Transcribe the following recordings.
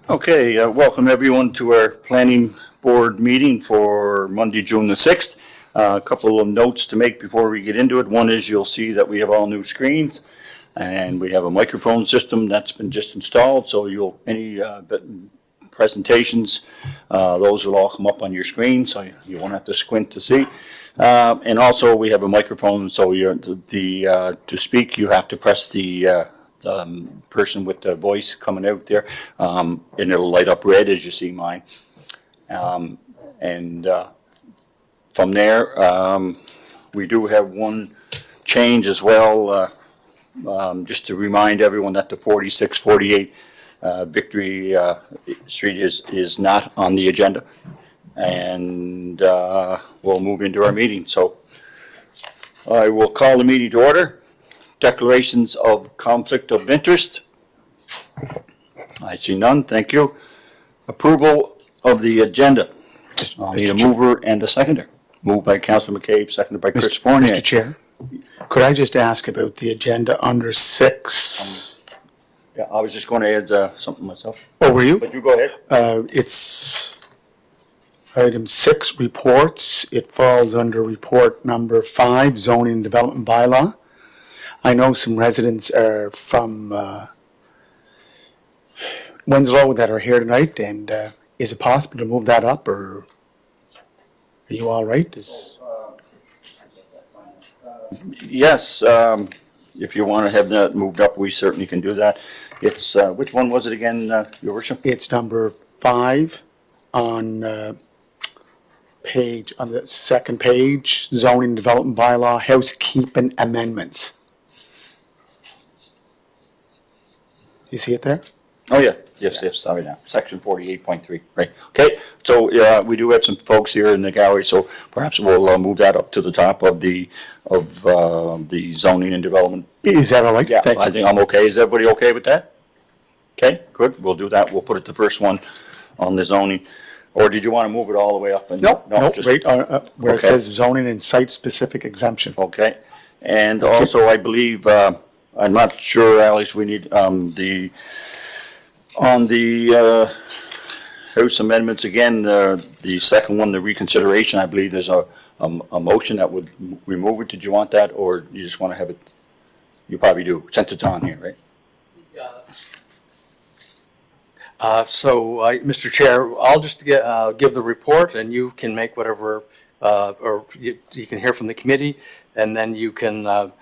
Okay, welcome everyone to our planning board meeting for Monday, June the 6th. A couple of notes to make before we get into it. One is you'll see that we have all new screens and we have a microphone system that's been just installed. So any presentations, those will all come up on your screen, so you won't have to squint to see. And also we have a microphone, so to speak you have to press the person with the voice coming out there, and it'll light up red as you see mine. From there, we do have one change as well, just to remind everyone that the 4648 Victory Street is not on the agenda, and we'll move into our meeting. So I will call the meeting to order. Declarations of conflict of interest. I see none. Thank you. Approval of the agenda. I need a mover and a seconder. Moved by Councilor McCabe, seconded by Chris Fournier. Mr. Chair, could I just ask about the agenda under 6? Yeah, I was just going to add something myself. Oh, were you? But you go ahead. It's item 6, reports. It falls under report number 5, zoning and development bylaw. I know some residents are from Winslow that are here tonight, and is it possible to move that up, or are you all right? Yes, if you want to have that moved up, we certainly can do that. It's, which one was it again, Your Worship? It's number 5 on the second page, zoning and development bylaw, housekeeping amendments. You see it there? Oh, yeah. Yes, sorry now. Section 48.3, right. Okay, so we do have some folks here in the gallery, so perhaps we'll move that up to the top of the zoning and development. Is that all right? Yeah, I think I'm okay. Is everybody okay with that? Okay, good. We'll do that. We'll put it the first one on the zoning. Or did you want to move it all the way up? Nope, just, right where it says zoning and site-specific exemption. Okay, and also I believe, I'm not sure, Alex, we need on the House amendments again, the second one, the reconsideration, I believe there's a motion that would remove it. Did you want that, or you just want to have it? You probably do, since it's on here, right? Mr. Chair, I'll just give the report, and you can make whatever, or you can hear from the committee, and then you can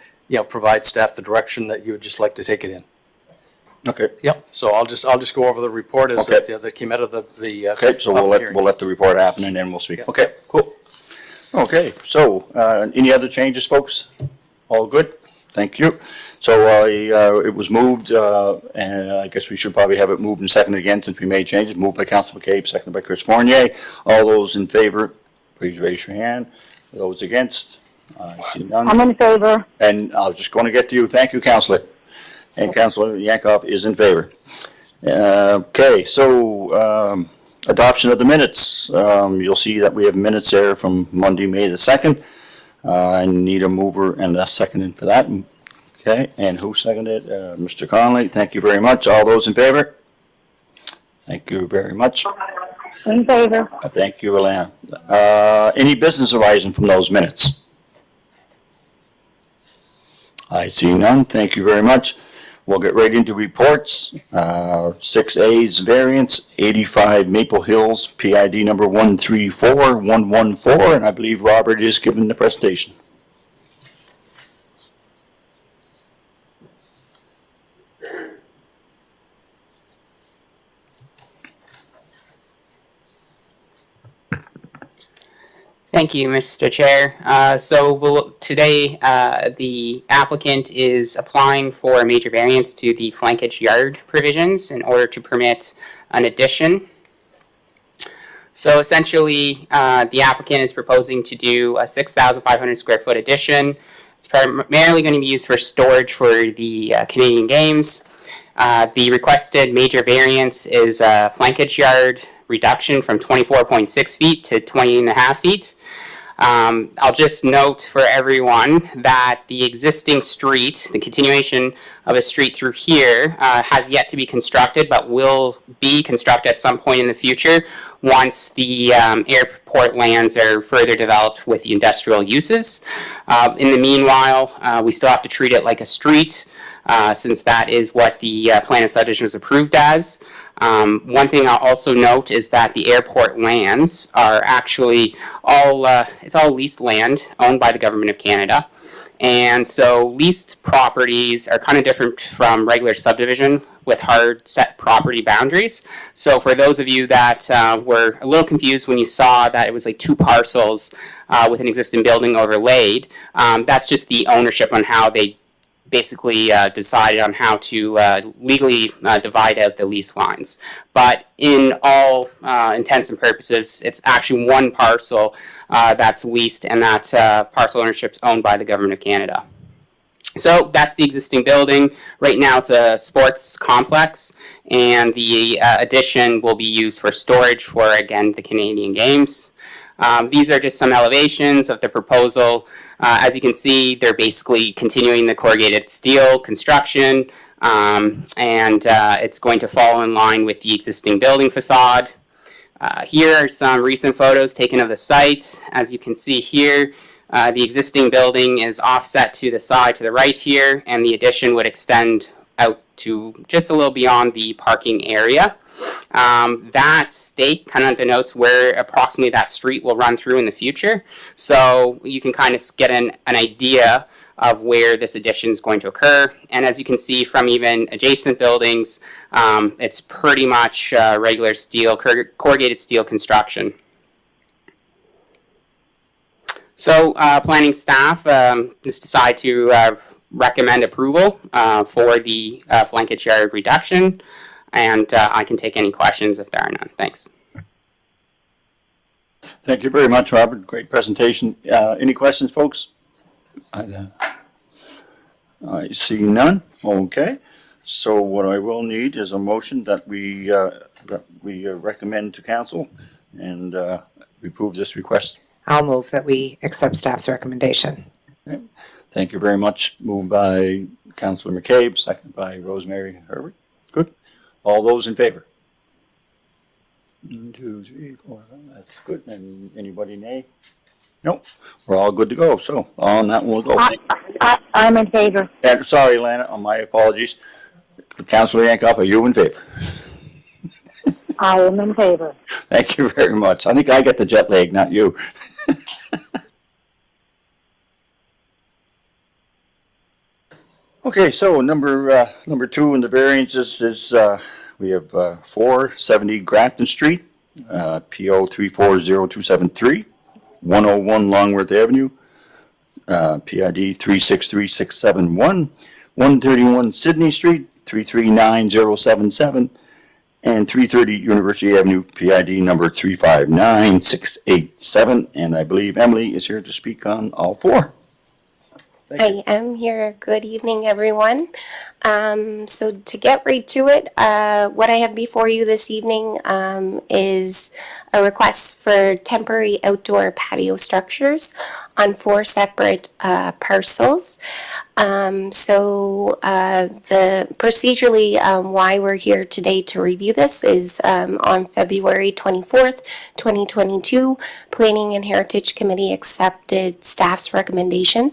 provide staff the direction that you would just like to take it in. Okay. Yep. So I'll just go over the report as that came out of the okay. So we'll let the report happen, and then we'll speak. Yeah. Okay. Cool. Okay. So any other changes, folks? All good. Thank you. So it was moved, and I guess we should probably have it moved and seconded again since we made changes. Moved by Councilor McCabe, seconded by Chris Fournier. All those in favor, please raise your hand. Those against? I see none. I'm in favor. And I was just going to get to you. Thank you, Councilor. And Councilor Yankoff is in favor. Okay, so adoption of the minutes. You'll see that we have minutes there from Monday, May the 2nd. I need a mover and a second for that. Okay, and who seconded? Mr. Conley. Thank you very much. All those in favor? Thank you very much. In favor. Thank you, Alana. Any business arising from those minutes? I see none. Thank you very much. We'll get right into reports. 6A's variance, 85 Maple Hills, PID number 134114, and I believe Robert is giving the presentation. Thank you, Mr. Chair. Today, the applicant is applying for a major variance to the flankage yard provisions in order to permit an addition. So essentially, the applicant is proposing to do a 6,500 square foot addition. It's primarily going to be used for storage for the Canadian Games. The requested major variance is a flankage yard reduction from 24.6 feet to 20.5 feet. I'll just note for everyone that the existing street, the continuation of a street through here, has yet to be constructed, but will be constructed at some point in the future once the airport lands are further developed with the industrial uses. In the meanwhile, we still have to treat it like a street, since that is what the plan of subdivision was approved as. One thing I'll also note is that the airport lands are actually it's all leased land owned by the Government of Canada. And so leased properties are kind of different from regular subdivision with hard set property boundaries. So for those of you that were a little confused when you saw that it was like two parcels with an existing building overlaid, that's just the ownership on how they basically decided on how to legally divide out the lease lines. But in all intents and purposes, it's actually one parcel that's leased, and that parcel ownership is owned by the Government of Canada. So that's the existing building. Right now it's a sports complex, and the addition will be used for storage for, again, the Canadian Games. These are just some elevations of the proposal. As you can see, they're basically continuing the corrugated steel construction, and it's going to fall in line with the existing building facade. Here are some recent photos taken of the site. As you can see here, the existing building is offset to the side to the right here, and the addition would extend out to just a little beyond the parking area. That stake kind of denotes where approximately that street will run through in the future. So you can kind of get an idea of where this addition is going to occur. And as you can see from even adjacent buildings, it's pretty much regular steel, corrugated steel construction. So planning staff just decide to recommend approval for the flankage yard reduction, and I can take any questions if there are none. Thanks. Thank you very much, Robert. Great presentation. Any questions, folks? I see none. Okay. So what I will need is a motion that we recommend to council and we approve this request. I'll move that we accept staff's recommendation. Okay. Thank you very much. Moved by Councillor McCabe, seconded by Rosemary Herbert. Good. All those in favor? 1, 2, 3, 4. That's good. And anybody nay? Nope. We're all good to go. So on that one we'll go. I'm in favor. Sorry, Lana. My apologies. Councillor Yankoff, are you in favor? I am in favor. Thank you very much. I think I get the jet lag, not you. Okay, so number 2 in the variances is we have 470 Grafton Street, PO 340273, 101 Longworth Avenue, PID 363671, 131 Sydney Street, 339077, and 330 University Avenue, PID number 359687. And I believe Emily is here to speak on all 4. I am here. Good evening, everyone. So to get right to it, what I have before you this evening is a request for temporary outdoor patio structures on 4 separate parcels. Procedurally, why we're here today to review this is on February 24th, 2022, Planning and Heritage Committee accepted staff's recommendation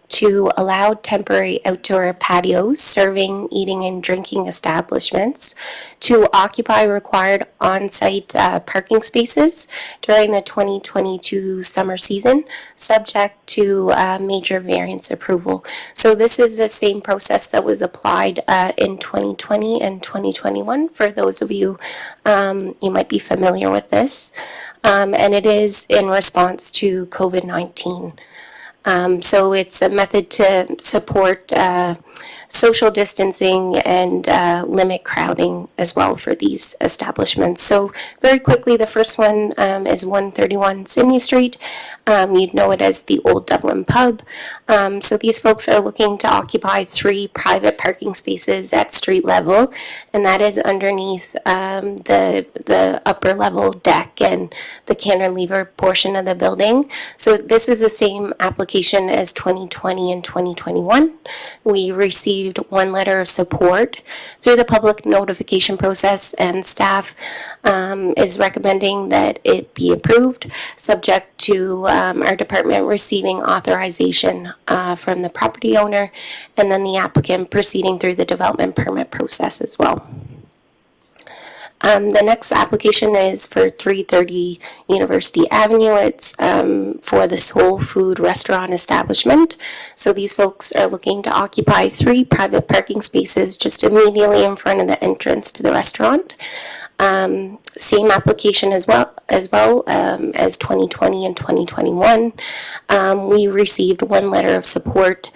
to allow temporary outdoor patios, serving, eating, and drinking establishments to occupy required on-site parking spaces during the 2022 summer season, subject to major variance approval. So this is the same process that was applied in 2020 and 2021. For those of you, you might be familiar with this. And it is in response to COVID-19. So it's a method to support social distancing and limit crowding as well for these establishments. So very quickly, the first one is 131 Sydney Street. You'd know it as the Old Dublin Pub. So these folks are looking to occupy 3 private parking spaces at street level, and that is underneath the upper level deck and the cantilever portion of the building. So this is the same application as 2020 and 2021. We received 1 letter of support through the public notification process, and staff is recommending that it be approved, subject to our department receiving authorization from the property owner, and then the applicant proceeding through the development permit process as well. The next application is for 330 University Avenue. It's for the Soul Food Restaurant Establishment. So these folks are looking to occupy 3 private parking spaces just immediately in front of the entrance to the restaurant. Same application as 2020 and 2021. We received 1 letter of support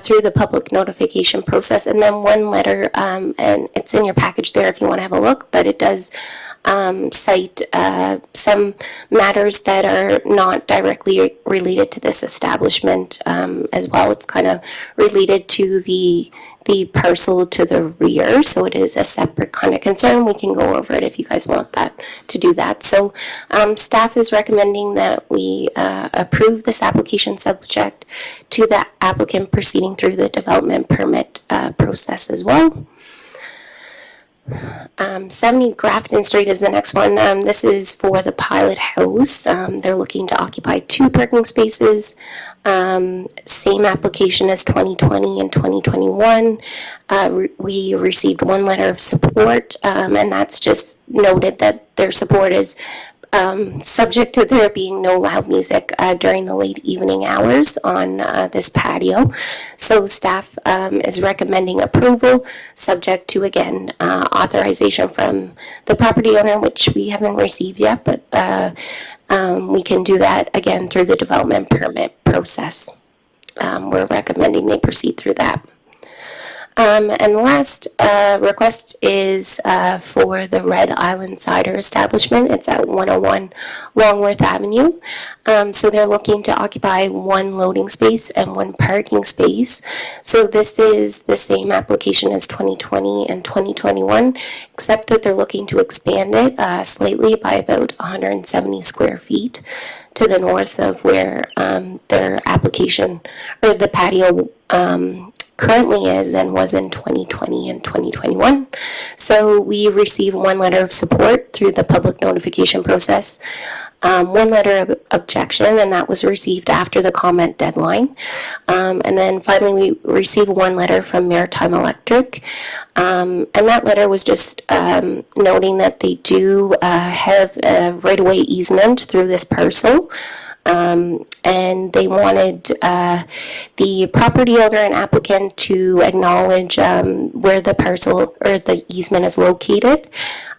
through the public notification process, and then 1 letter, and it's in your package there if you want to have a look, but it does cite some matters that are not directly related to this establishment as well. It's kind of related to the parcel to the rear, so it is a separate kind of concern. We can go over it if you guys want that to do that. So staff is recommending that we approve this application subject to the applicant proceeding through the development permit process as well. 70 Grafton Street is the next one. This is for the Pilot House. They're looking to occupy 2 parking spaces. Same application as 2020 and 2021. We received 1 letter of support, and that's just noted that their support is subject to there being no loud music during the late evening hours on this patio. So staff is recommending approval, subject to, again, authorization from the property owner, which we haven't received yet, but we can do that, again, through the development permit process. We're recommending they proceed through that. And the last request is for the Red Island Cider Establishment. It's at 101 Longworth Avenue. So they're looking to occupy 1 loading space and 1 parking space. So this is the same application as 2020 and 2021, except that they're looking to expand it slightly by about 170 square feet to the north of where their application, or the patio, currently is and was in 2020 and 2021. So we received 1 letter of support through the public notification process, 1 letter of objection, and that was received after the comment deadline. And then finally we received 1 letter from Maritime Electric, and that letter was just noting that they do have a right-of-way easement through this parcel. And they wanted the property owner and applicant to acknowledge where the parcel or the easement is located,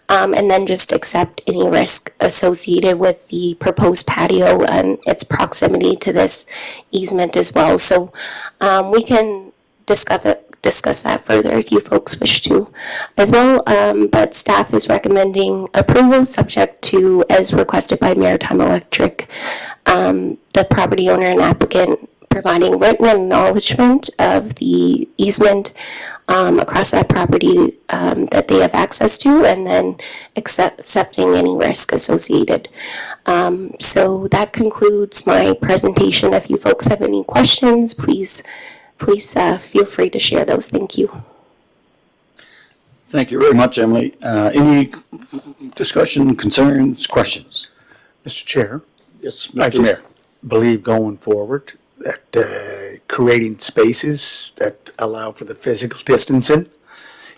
and then just accept any risk associated with the proposed patio and its proximity to this easement as well. So we can discuss that further if you folks wish to as well, but staff is recommending approval subject to, as requested by Maritime Electric, the property owner and applicant providing written acknowledgement of the easement across that property that they have access to, and then accepting any risk associated. So that concludes my presentation. If you folks have any questions, please feel free to share those. Thank you. Thank you very much, Emily. Any discussion, concerns, questions? Mr. Chair, Yes, I Mr. just Mayor. believe going forward that creating spaces that allow for the physical distancing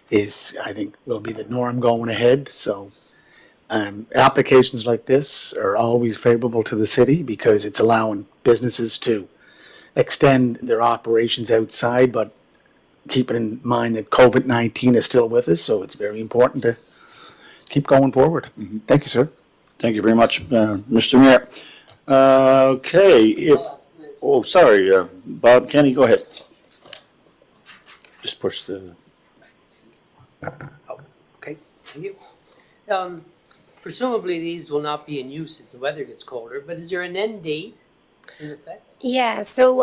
is, I think, will be the norm going ahead. So applications like this are always favorable to the city because it's allowing businesses to extend their operations outside, but keeping in mind that COVID-19 is still with us, so it's very important to keep going forward. Thank you, sir. Thank you very much, Mr. Mayor. Okay, sorry, Bob Kenny, go ahead. just push the, Okay, thank you. Presumably, these will not be in use as the weather gets colder, but is there an end date in effect? Yeah, so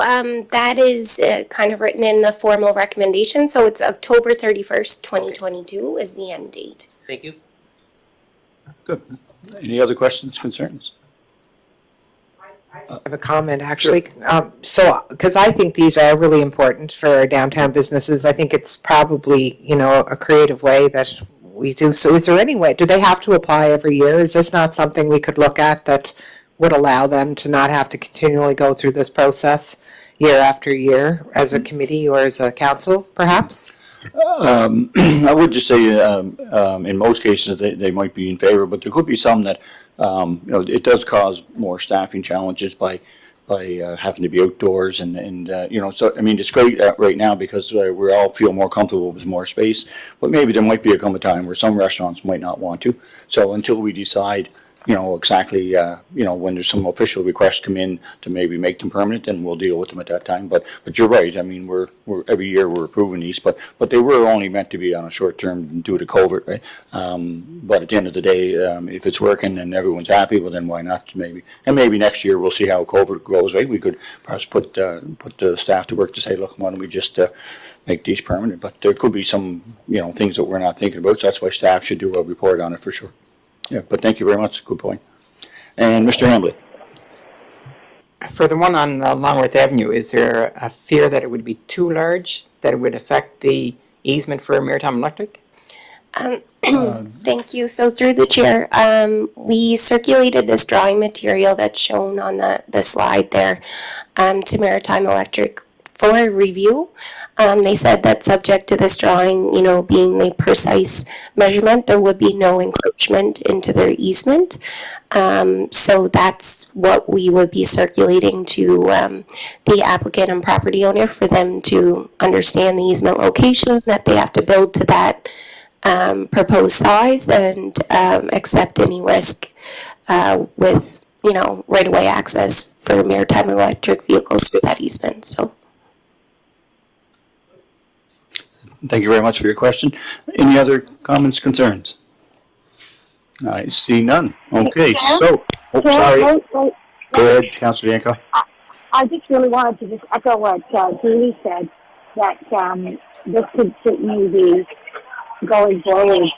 that is kind of written in the formal recommendation. So it's October 31st, 2022 is the end date. Thank you. good. Any other questions, concerns? I have a comment, actually. Because I think these are really important for downtown businesses. I think it's probably, a creative way that we do. So is there any way, do they have to apply every year? Is this not something we could look at that would allow them to not have to continually go through this process year after year as a committee or as a council, perhaps? I would just say, in most cases, they might be in favor, but there could be some that, it does cause more staffing challenges by having to be outdoors and so, I mean, it's great right now because we all feel more comfortable with more space, but maybe there might come a time where some restaurants might not want to. So until we decide, exactly, when there's some official requests come in to maybe make them permanent, then we'll deal with them at that time. But you're right. I mean, we're every year we're approving these, but they were only meant to be on a short term due to COVID, right? But at the end of the day, if it's working and everyone's happy, well then why not? Maybe next year we'll see how COVID goes, right? We could perhaps put the staff to work to say, look, why don't we just make these permanent? But there could be some things that we're not thinking about. So that's why staff should do a report on it for sure. Yeah, but thank you very much. Good point. And Mr. Hambley. For the one on Longworth Avenue, is there a fear that it would be too large, that it would affect the easement for Maritime Electric? Thank you. So through the chair, we circulated this drawing material that's shown on the slide there to Maritime Electric for review. They said that subject to this drawing, being the precise measurement, there would be no encroachment into their easement. So that's what we would be circulating to the applicant and property owner for them to understand the easement location, that they have to build to that proposed size and accept any risk with, right-of-way access for Maritime Electric vehicles through that easement. So. Thank you very much for your question. Any other comments, concerns? I see none. Okay, so, sorry. Wait. Go ahead, Councilor Yankoff. I just really wanted to just echo what Julie said, that this could certainly be going forward,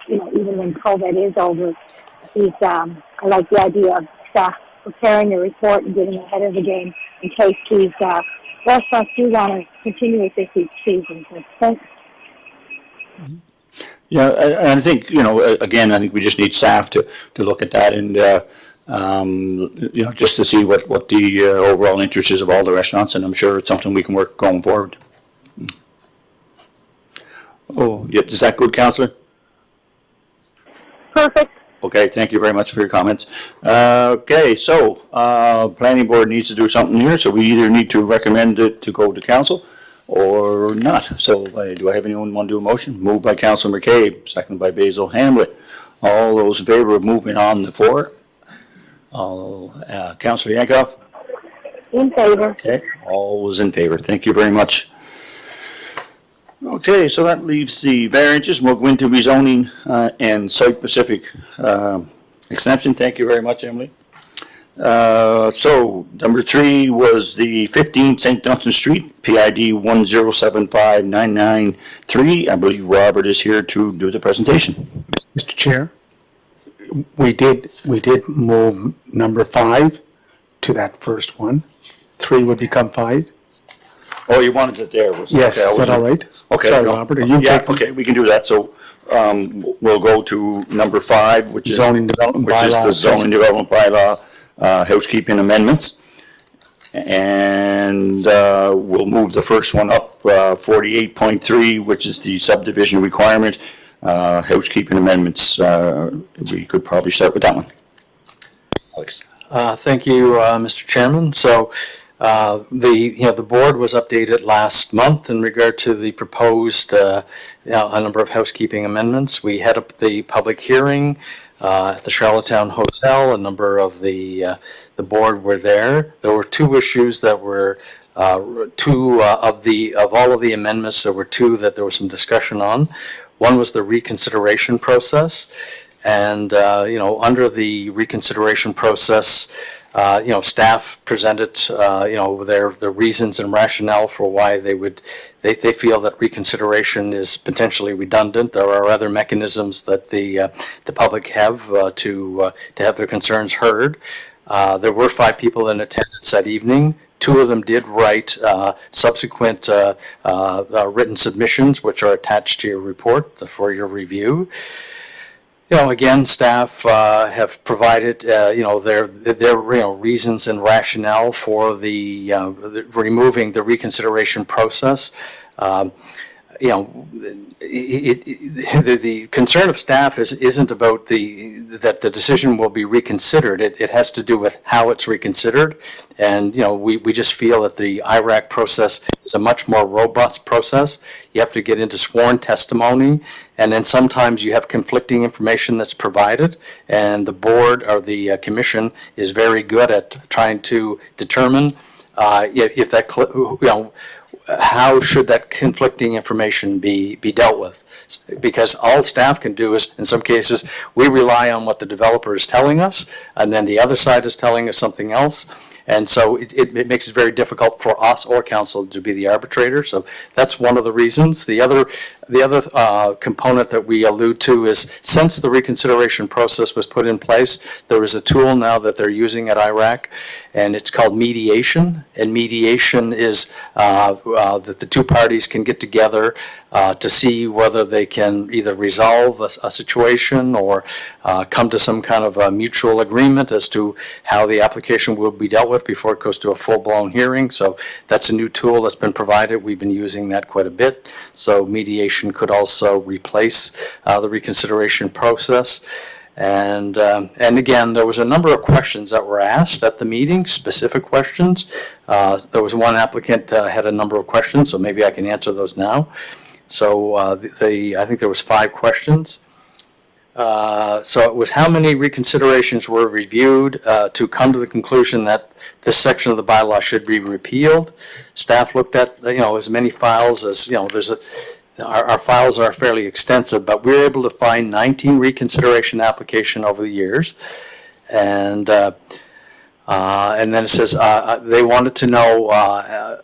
even when COVID is over. I like the idea of staff preparing a report and getting ahead of the game in case these restaurants do want to continue with this each season. So thanks. Yeah, I think, again, I think we just need staff to look at that and, just to see what the overall interest is of all the restaurants, and I'm sure it's something we can work going forward. Oh, yep, is that good, Councillor? Perfect. Okay, thank you very much for your comments. Okay, so, planning board needs to do something here, so we either need to recommend it to go to council or not. So, do I have anyone want to do a motion? Moved by Councilor McCabe, seconded by Basil Hamlet. All those in favor of moving on the floor? Councilor Yankoff? In favor. Okay, all was in favor. Thank you very much. Okay, so that leaves the variances. We'll go into rezoning and site-specific exemption. Thank you very much, Emily. So, number 3 was the 15 St. Dunstan Street, PID 1075993. I believe Robert is here to do the presentation. Mr. Chair, we did move number 5 to that first one. 3 would become 5. Oh, you wanted it there? Yes, okay, is that all right? Okay. Sorry, no, Robert, are you yeah, taking- okay, we can do that. So, we'll go to number 5, which is Zoning development which is bylaw. the zoning development bylaw, housekeeping amendments. And, we'll move the first one up, 48.3, which is the subdivision requirement, housekeeping amendments. We could probably start with that one. Alex. Thank you, Mr. Chairman. So, the board was updated last month in regard to the proposed, a number of housekeeping amendments. We had up the public hearing at the Charlottetown Hotel. A number of the board were there. There were 2 issues that were two of all of the amendments, there were two that there was some discussion on. One was the reconsideration process. And, under the reconsideration process, staff presented, their reasons and rationale for why they feel that reconsideration is potentially redundant. There are other mechanisms that the public have to have their concerns heard. There were 5 people in attendance that evening. 2 of them did write subsequent written submissions, which are attached to your report for your review. Again, staff have provided, their reasons and rationale for the removing the reconsideration process. The concern of staff isn't about that the decision will be reconsidered. It has to do with how it's reconsidered. And, we just feel that the IRAC process is a much more robust process. You have to get into sworn testimony, and then sometimes you have conflicting information that's provided, and the board or the commission is very good at trying to determine if that, how should that conflicting information be dealt with? Because all staff can do is, in some cases, we rely on what the developer is telling us, and then the other side is telling us something else. And so it makes it very difficult for us or council to be the arbitrator. So that's one of the reasons. The other component that we allude to is, since the reconsideration process was put in place, there is a tool now that they're using at IRAC, and it's called mediation. And mediation is that the 2 parties can get together to see whether they can either resolve a situation or come to some kind of a mutual agreement as to how the application will be dealt with before it goes to a full-blown hearing. So that's a new tool that's been provided. We've been using that quite a bit. So mediation could also replace the reconsideration process. And again, there was a number of questions that were asked at the meeting, specific questions. There was one applicant had a number of questions, so maybe I can answer those now. So I think there was 5 questions. So it was, how many reconsiderations were reviewed to come to the conclusion that this section of the bylaw should be repealed? Staff looked at, as many files as, our files are fairly extensive, but we were able to find 19 reconsideration applications over the years. And then it says they wanted to know,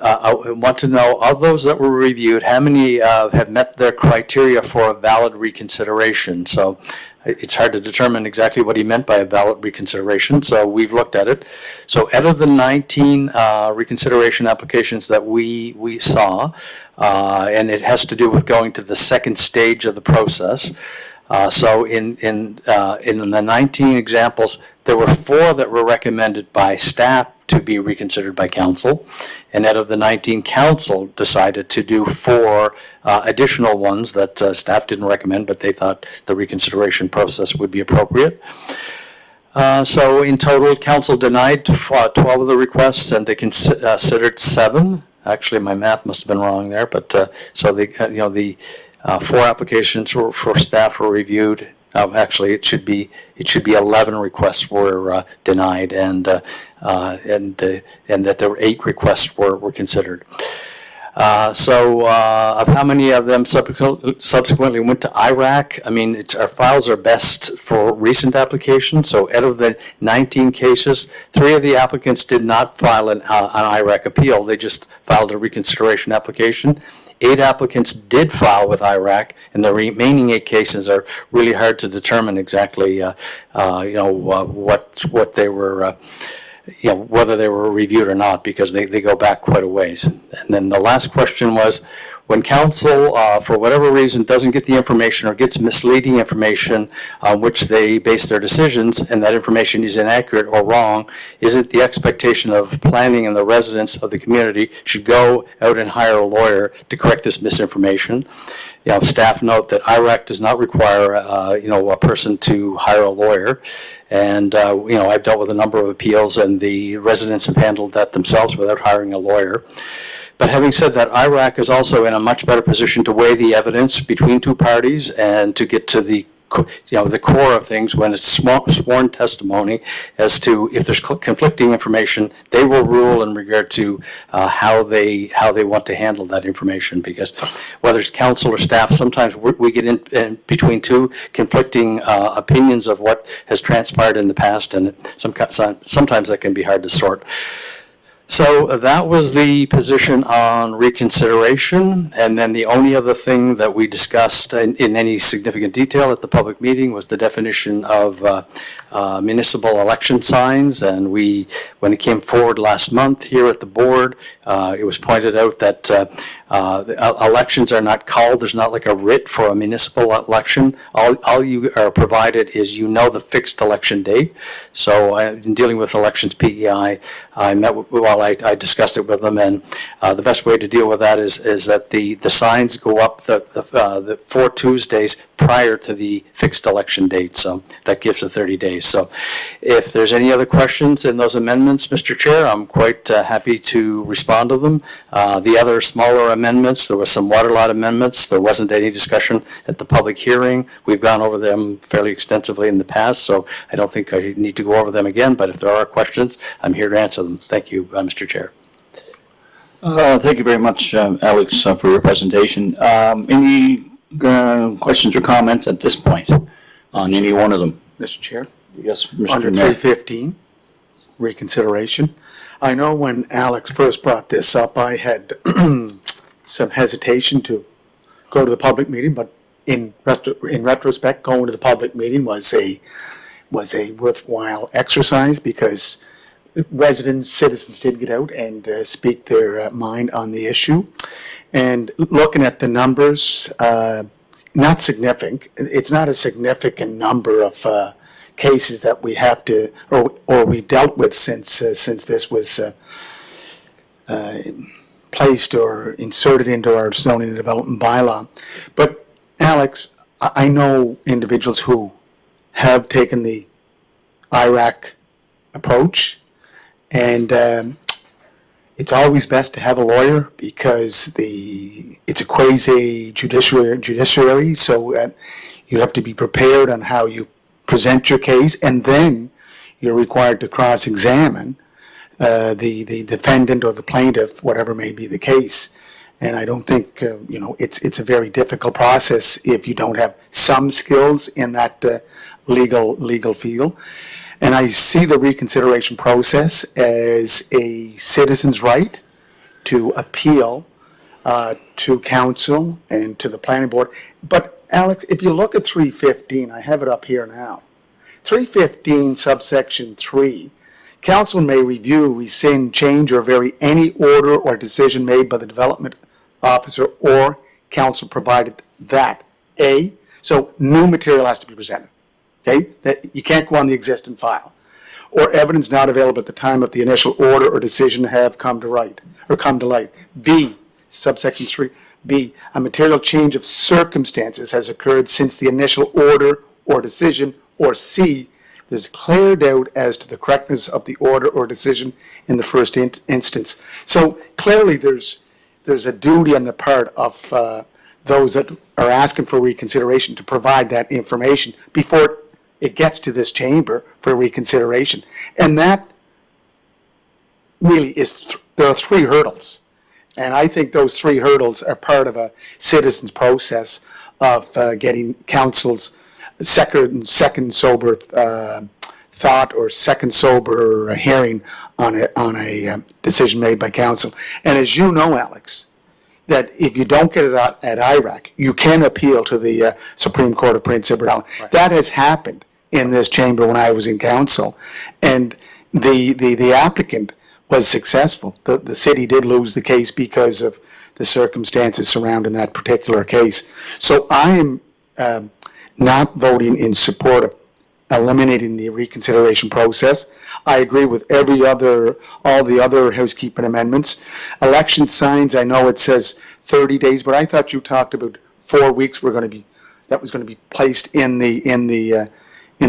of those that were reviewed, how many have met their criteria for a valid reconsideration. So it's hard to determine exactly what he meant by a valid reconsideration, so we've looked at it. So out of the 19 reconsideration applications that we saw, and it has to do with going to the second stage of the process. So in the 19 examples, there were 4 that were recommended by staff to be reconsidered by council, and out of the 19, council decided to do 4 additional ones that staff didn't recommend, but they thought the reconsideration process would be appropriate. So in total, council denied 12 of the requests, and they considered 7. Actually, my math must have been wrong there, but so the 4 applications for staff were reviewed. Actually, it should be 11 requests were denied, and that there were 8 requests were considered. So of how many of them subsequently went to IRAC? I mean, our files are best for recent applications. So out of the 19 cases, 3 of the applicants did not file an IRAC appeal. They just filed a reconsideration application. 8 applicants did file with IRAC, and the remaining 8 cases are really hard to determine exactly, what they were, whether they were reviewed or not, because they go back quite a ways. And then the last question was, when council, for whatever reason, doesn't get the information or gets misleading information on which they base their decisions, and that information is inaccurate or wrong, is it the expectation of planning and the residents of the community should go out and hire a lawyer to correct this misinformation? Staff note that IRAC does not require, a person to hire a lawyer. And, I've dealt with a number of appeals, and the residents have handled that themselves without hiring a lawyer. But having said that, IRAC is also in a much better position to weigh the evidence between 2 parties and to get to the the core of things when it's sworn testimony as to if there's conflicting information, they will rule in regard to how they want to handle that information. Because whether it's council or staff, sometimes we get in between two conflicting opinions of what has transpired in the past, and sometimes that can be hard to sort. So that was the position on reconsideration, and then the only other thing that we discussed in any significant detail at the public meeting was the definition of municipal election signs. And when it came forward last month here at the board, it was pointed out that elections are not called. There's not like a writ for a municipal election. All you are provided is the fixed election date. So in dealing with elections PEI, I discussed it with them, and the best way to deal with that is that the signs go up the 4 Tuesdays prior to the fixed election date. So that gives the 30 days. So if there's any other questions in those amendments, Mr. Chair, I'm quite happy to respond to them. The other smaller amendments, there were some water lot amendments. There wasn't any discussion at the public hearing. We've gone over them fairly extensively in the past, so I don't think I need to go over them again, but if there are questions, I'm here to answer them. Thank you, Mr. Chair. Thank you very much, Alex, for your presentation. Any questions or comments at this point on any one of them? Mr. Chair? Yes, Mr. Under Mayor. 315, reconsideration. I know when Alex first brought this up, I had some hesitation to go to the public meeting, but in retrospect, going to the public meeting was a worthwhile exercise because citizens did get out and speak their mind on the issue. And looking at the numbers, not significant. It's not a significant number of cases that we have to, or we've dealt with since this was placed or inserted into our zoning and development bylaw. But Alex, I know individuals who have taken the IRAC approach, and it's always best to have a lawyer because it's a quasi judiciary, so you have to be prepared on how you present your case, and then you're required to cross-examine the defendant or the plaintiff, whatever may be the case. And I don't think it's a very difficult process if you don't have some skills in that legal field. And I see the reconsideration process as a citizen's right to appeal to council and to the planning board. But Alex, if you look at 315, I have it up here now. 315 subsection 3, council may review, rescind, change, or vary any order or decision made by the development officer or council provided that A, so new material has to be presented. Okay, that you can't go on the existing file, or evidence not available at the time of the initial order or decision have come to light. B, subsection 3, B, a material change of circumstances has occurred since the initial order or decision, or C, there's clear doubt as to the correctness of the order or decision in the first instance. So clearly there's a duty on the part of those that are asking for reconsideration to provide that information before it gets to this chamber for reconsideration. And that really is, there are 3 hurdles. And I think those 3 hurdles are part of a citizen's process of getting council's second sober thought or second sober hearing on a decision made by council. And as you know, Alex, that if you don't get it at IRAC, you can appeal to the Supreme Court of Prince Edward Island. Right. That has happened in this chamber when I was in council, and the applicant was successful. The city did lose the case because of the circumstances surrounding that particular case. So I am not voting in support of eliminating the reconsideration process. I agree with all the other housekeeping amendments. Election signs, I know it says 30 days, but I thought you talked about 4 weeks that was going to be placed in the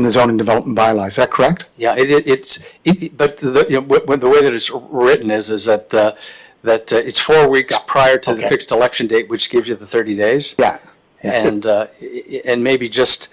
zoning development bylaw. Is that correct? Yeah, but the way that it's written is that it's 4 weeks prior to the fixed election date, which gives you the 30 days. Yeah. And maybe just,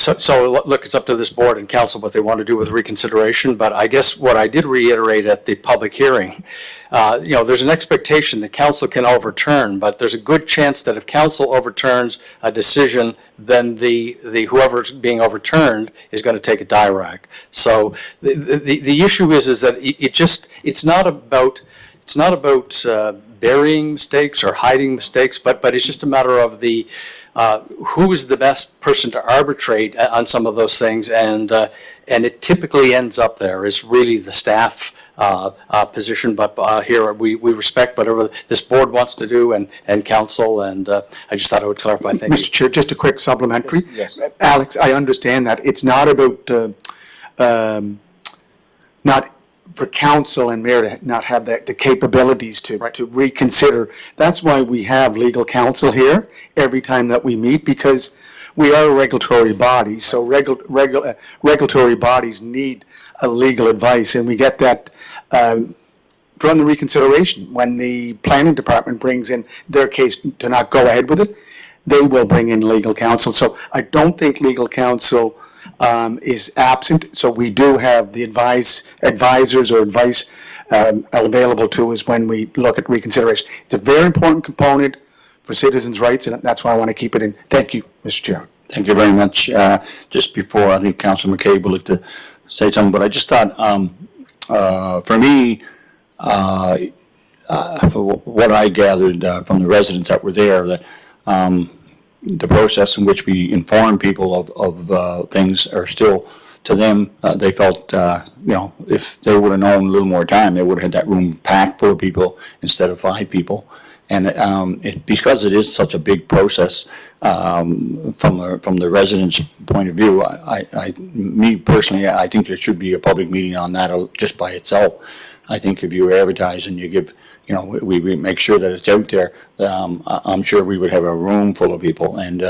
look, it's up to this board and council what they want to do with reconsideration, but I guess what I did reiterate at the public hearing, there's an expectation that council can overturn, but there's a good chance that if council overturns a decision, then the whoever's being overturned is going to take a DIRAC. So the issue is that it's not about burying mistakes or hiding mistakes, but it's just a matter of who is the best person to arbitrate on some of those things, and it typically ends up there is really the staff position. But here we respect whatever this board wants to do and council, and I just thought I would clarify. Thank you. Mr. Chair, just a quick supplementary. Yes. Alex, I understand that. It's not about not for council and mayor to not have the capabilities to reconsider. That's why we have legal counsel here every time that we meet, because we are a regulatory body. So regulatory bodies need a legal advice, and we get that during the reconsideration. When the planning department brings in their case to not go ahead with it, they will bring in legal counsel. So I don't think legal counsel is absent, so we do have the advisors or advice available to us when we look at reconsideration. It's a very important component for citizens' rights, and that's why I want to keep it in. Thank you, Mr. Chair. Thank you very much. Just before, I think Councilor McCabe would like to say something, but I just thought, for me, for what I gathered from the residents that were there, that the process in which we inform people of things are still, to them, they felt, if they would have known a little more time, they would have had that room packed full of people instead of 5 people. And because it is such a big process, from the residents' point of view, me personally, I think there should be a public meeting on that just by itself. I think if you advertise and you give, we make sure that it's out there, I'm sure we would have a room full of people. And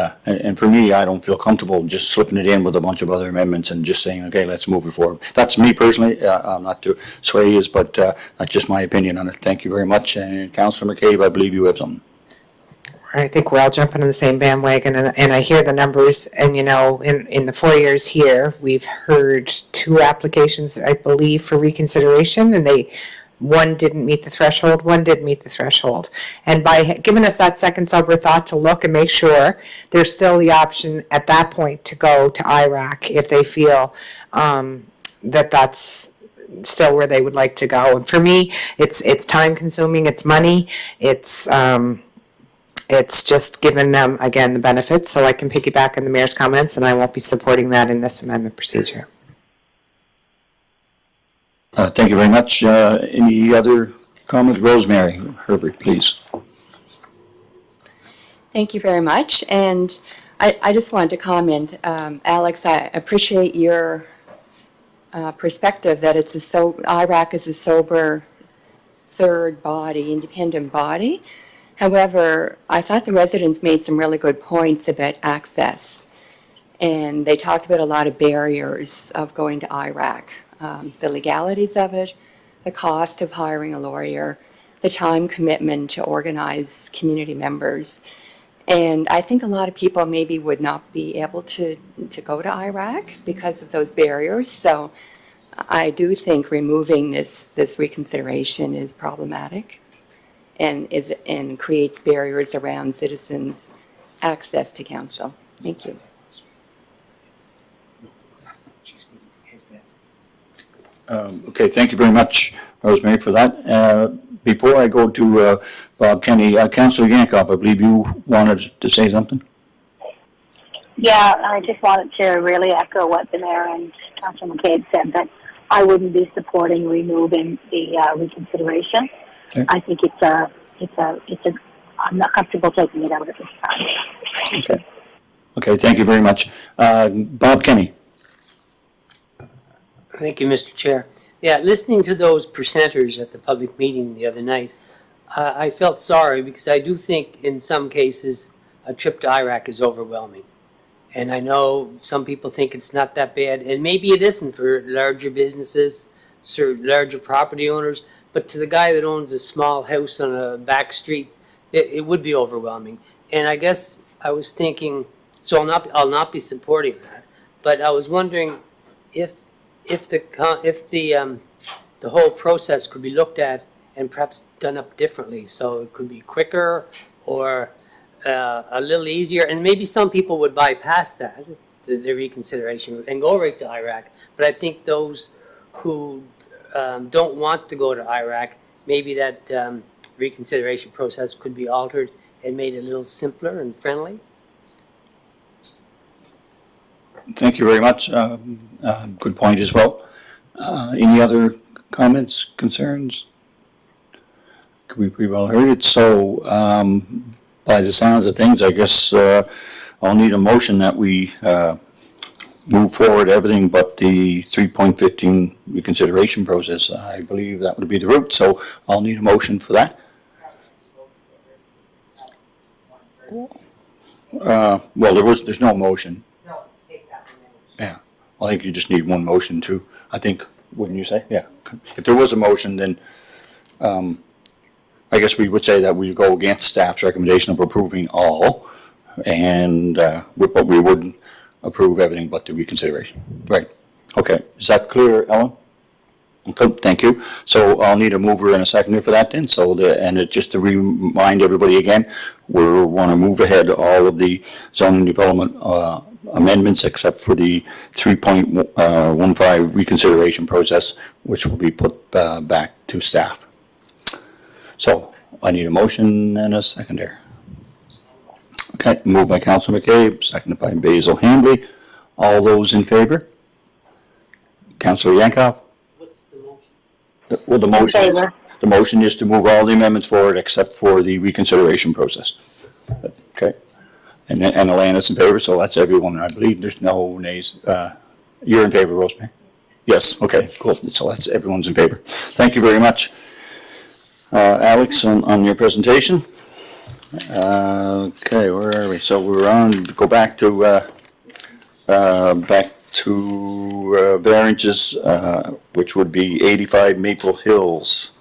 for me, I don't feel comfortable just slipping it in with a bunch of other amendments and just saying, okay, let's move it forward. That's me personally. I'm not to sway you, but that's just my opinion on it. Thank you very much. And Councillor McCabe, I believe you have something. I think we're all jumping on the same bandwagon, and I hear the numbers, and in the 4 years here, we've heard 2 applications, I believe, for reconsideration, and one didn't meet the threshold, one did meet the threshold. And by giving us that second sober thought to look and make sure, there's still the option at that point to go to IRAC if they feel that that's still where they would like to go. And for me, it's time consuming, it's money, it's just giving them, again, the benefits, so I can piggyback on the mayor's comments, and I won't be supporting that in this amendment procedure. Thank you very much. Any other comments? Rosemary Herbert, please. Thank you very much. And I just wanted to comment, Alex, I appreciate your perspective that IRAC is a sober third body, independent body. However, I thought the residents made some really good points about access. And they talked about a lot of barriers of going to IRAC. The legalities of it, the cost of hiring a lawyer, the time commitment to organize community members. And I think a lot of people maybe would not be able to go to IRAC because of those barriers. So I do think removing this reconsideration is problematic and creates barriers around citizens' access to counsel. Thank you. Okay, thank you very much, Rosemary, for that. Before I go to Bob Kenny, Councillor Yankoff, I believe you wanted to say something? Yeah, I just wanted to really echo what the mayor and Councilor McCabe said, that I wouldn't be supporting removing the reconsideration. Okay. I think I'm not comfortable taking it out at this time. Okay. Okay, thank you very much. Bob Kenny. Thank you, Mr. Chair. Yeah, listening to those presenters at the public meeting the other night, I felt sorry because I do think in some cases a trip to IRAC is overwhelming. And I know some people think it's not that bad, and maybe it isn't for larger businesses, larger property owners, but to the guy that owns a small house on a back street, it would be overwhelming. And I guess I was thinking, so I'll not be supporting that, but I was wondering if the whole process could be looked at and perhaps done up differently, so it could be quicker or a little easier, and maybe some people would bypass that, the reconsideration, and go right to IRAC. But I think those who don't want to go to IRAC, maybe that reconsideration process could be altered and made a little simpler and friendly. Thank you very much. Good point as well. Any other comments, concerns? We pretty well heard it. So, by the sounds of things, I guess I'll need a motion that we move forward everything but the 3.15 reconsideration process. I believe that would be the route. So I'll need a motion for that. Well, there's no motion. Yeah, I think you just need one motion too. I think, wouldn't you say? Yeah. If there was a motion, then I guess we would say that we go against staff's recommendation of approving all, and but we would approve everything but the reconsideration. Right. Okay. Is that clear, Ellen? Okay, thank you. So I'll need a mover and a seconder for that then. So just to remind everybody again, we want to move ahead all of the zoning development amendments except for the 3.15 reconsideration process, which will be put back to staff. So I need a motion and a seconder. Okay, moved by Councilor McCabe, seconded by Basil Hambley. All those in favor? Councilor Yankoff? Well, the motion is to move all the amendments forward except for the reconsideration process. Okay. And Alana's in favor, so that's everyone. I believe there's no nays. You're in favor, Rosemary? Yes. Okay, cool. So that's everyone's in favor. Thank you very much, Alex, on your presentation. Okay, where are we? So we're on, go back to variances, which would be 85 Maple Hills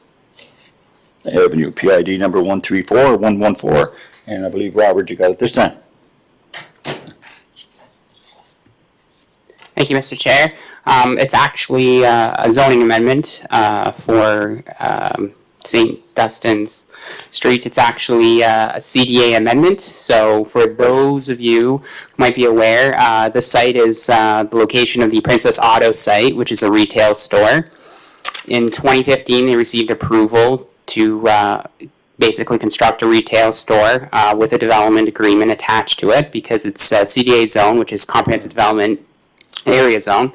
Avenue, PID number 134114. And I believe, Robert, you got it this time. Thank you, Mr. Chair. It's actually a zoning amendment for St. Dunstan's Street. It's actually a CDA amendment. So for those of you who might be aware, the site is the location of the Princess Auto site, which is a retail store. In 2015, they received approval to basically construct a retail store with a development agreement attached to it because it's a CDA zone, which is Comprehensive Development Area Zone.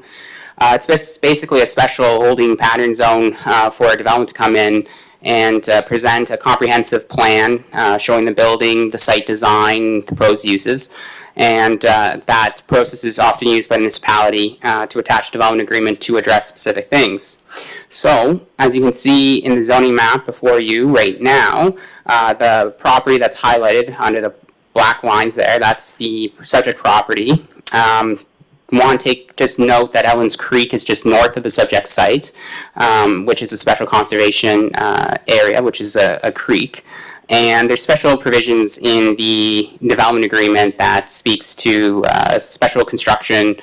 It's basically a special holding pattern zone for a development to come in and present a comprehensive plan showing the building, the site design, the proposed uses. And that process is often used by the municipality to attach development agreement to address specific things. So, as you can see in the zoning map before you right now, the property that's highlighted under the black lines there, that's the subject property. Want to just note that Ellen's Creek is just north of the subject site, which is a special conservation area, which is a creek. And there's special provisions in the development agreement that speaks to special construction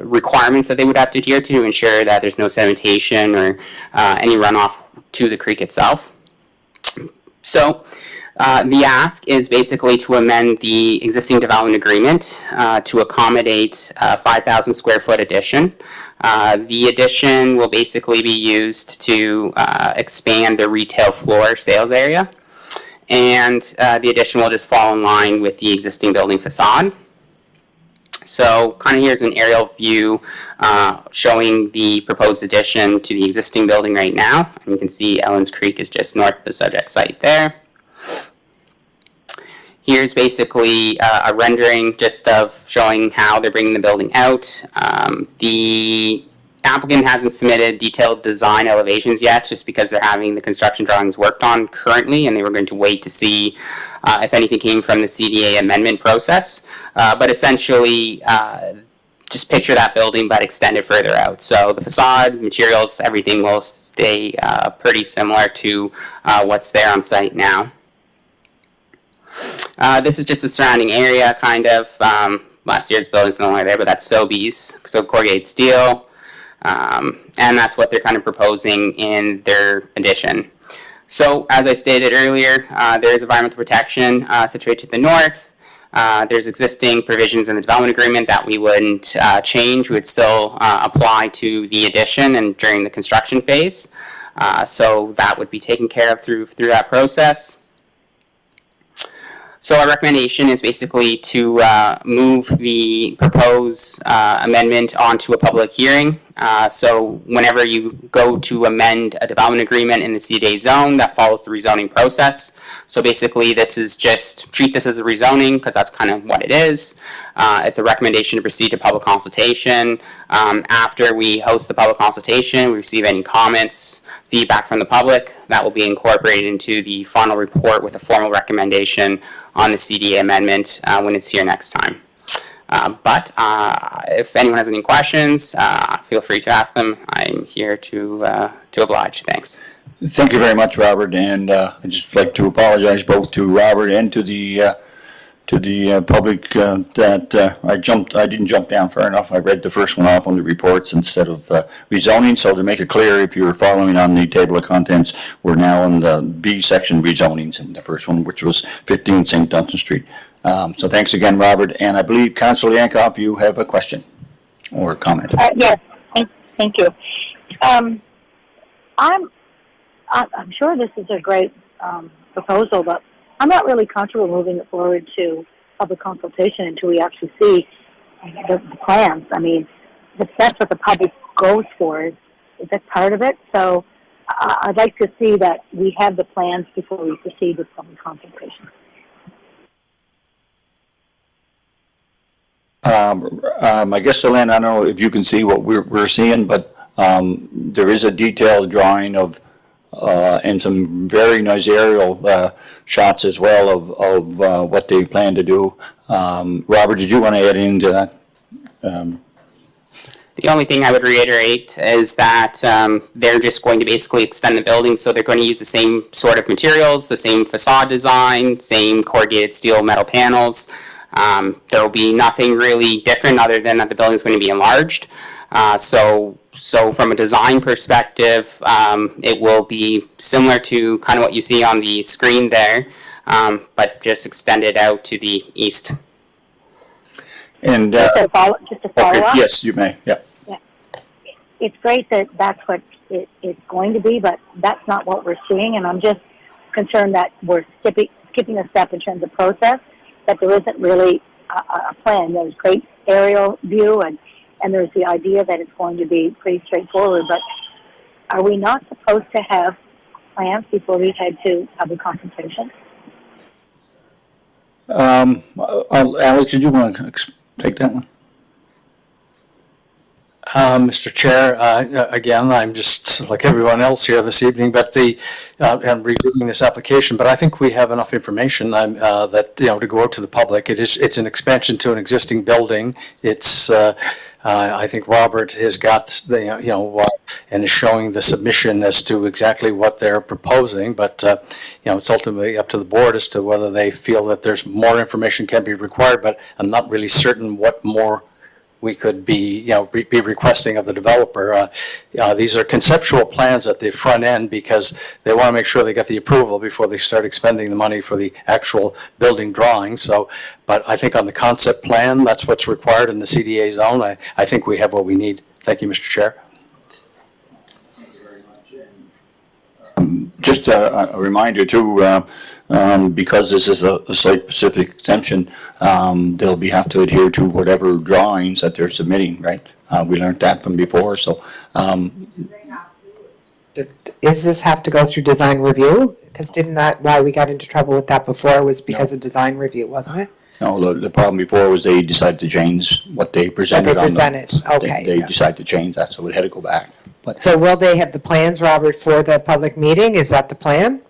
requirements that they would have to adhere to ensure that there's no sedimentation or any runoff to the creek itself. So the ask is basically to amend the existing development agreement to accommodate a 5,000 square foot addition. The addition will basically be used to expand the retail floor sales area, and the addition will just fall in line with the existing building facade. So kind of here's an aerial view showing the proposed addition to the existing building right now. And you can see Ellen's Creek is just north of the subject site there. Here's basically a rendering just of showing how they're bringing the building out. The applicant hasn't submitted detailed design elevations yet just because they're having the construction drawings worked on currently, and they were going to wait to see if anything came from the CDA amendment process. But essentially, just picture that building but extend it further out. So the facade, materials, everything will stay pretty similar to what's there on site now. This is just the surrounding area, kind of. Last year's building's no longer there, but that's Sobeys, so corrugated steel. And that's what they're kind of proposing in their addition. So, as I stated earlier, there is environmental protection situated to the north. There's existing provisions in the development agreement that we wouldn't change. We would still apply to the addition and during the construction phase. So that would be taken care of through that process. So our recommendation is basically to move the proposed amendment onto a public hearing. So whenever you go to amend a development agreement in the CDA zone, that follows the rezoning process. So basically this is just, treat this as a rezoning because that's kind of what it is. It's a recommendation to proceed to public consultation. After we host the public consultation, we receive any comments, feedback from the public, that will be incorporated into the final report with a formal recommendation on the CDA amendment when it's here next time. But if anyone has any questions, feel free to ask them. I'm here to oblige. Thanks. Thank you very much, Robert, and I'd just like to apologize both to Robert and to the public that I didn't jump down far enough. I read the first one off on the reports instead of rezoning. So to make it clear, if you're following on the table of contents, we're now on the B section rezonings in the first one, which was 15 St. Dunstan Street. So thanks again, Robert. And I believe Councilor Yankoff, you have a question or a comment. Yes, thank you. I'm sure this is a great proposal, but I'm not really comfortable moving it forward to public consultation until we actually see the plans. I mean, that's what the public goes for, is that part of it. So I'd like to see that we have the plans before we proceed with public consultation. I guess, Elaine, I don't know if you can see what we're seeing, but there is a detailed drawing of and some very nice aerial shots as well of what they plan to do. Robert, did you want to add into that? The only thing I would reiterate is that they're just going to basically extend the building, so they're going to use the same sort of materials, the same facade design, same corrugated steel metal panels. There will be nothing really different other than that the building is going to be enlarged. So from a design perspective, it will be similar to kind of what you see on the screen there, but just extended out to the east. And Just to follow up? yes, you may. Yeah. It's great that that's what it's going to be, but that's not what we're seeing, and I'm just concerned that we're skipping a step in terms of process, that there isn't really a plan. There's great aerial view, and there's the idea that it's going to be pretty straightforward, but are we not supposed to have plans before we head to public consultation? Alex, did you want to take that one? Mr. Chair, again, I'm just like everyone else here this evening, but I'm reviewing this application, but I think we have enough information that, to go out to the public. It's an expansion to an existing building. It's, I think Robert has got and is showing the submission as to exactly what they're proposing, but, it's ultimately up to the board as to whether they feel that there's more information can be required, but I'm not really certain what more we could be requesting of the developer. These are conceptual plans at the front end because they want to make sure they get the approval before they start expending the money for the actual building drawing. So, but I think on the concept plan, that's what's required in the CDA zone. I think we have what we need. Thank you, Mr. Chair. Just a reminder too, because this is a site-specific exemption, they'll have to adhere to whatever drawings that they're submitting, right? We learned that from before, so. Does this have to go through design review? Because didn't that, why we got into trouble with that before was because of design review, wasn't it? No, the problem before was they decided to change what they presented. Okay. They decided to change that, so it had to go back. But So will they have the plans, Robert, for the public meeting? Is that the plan?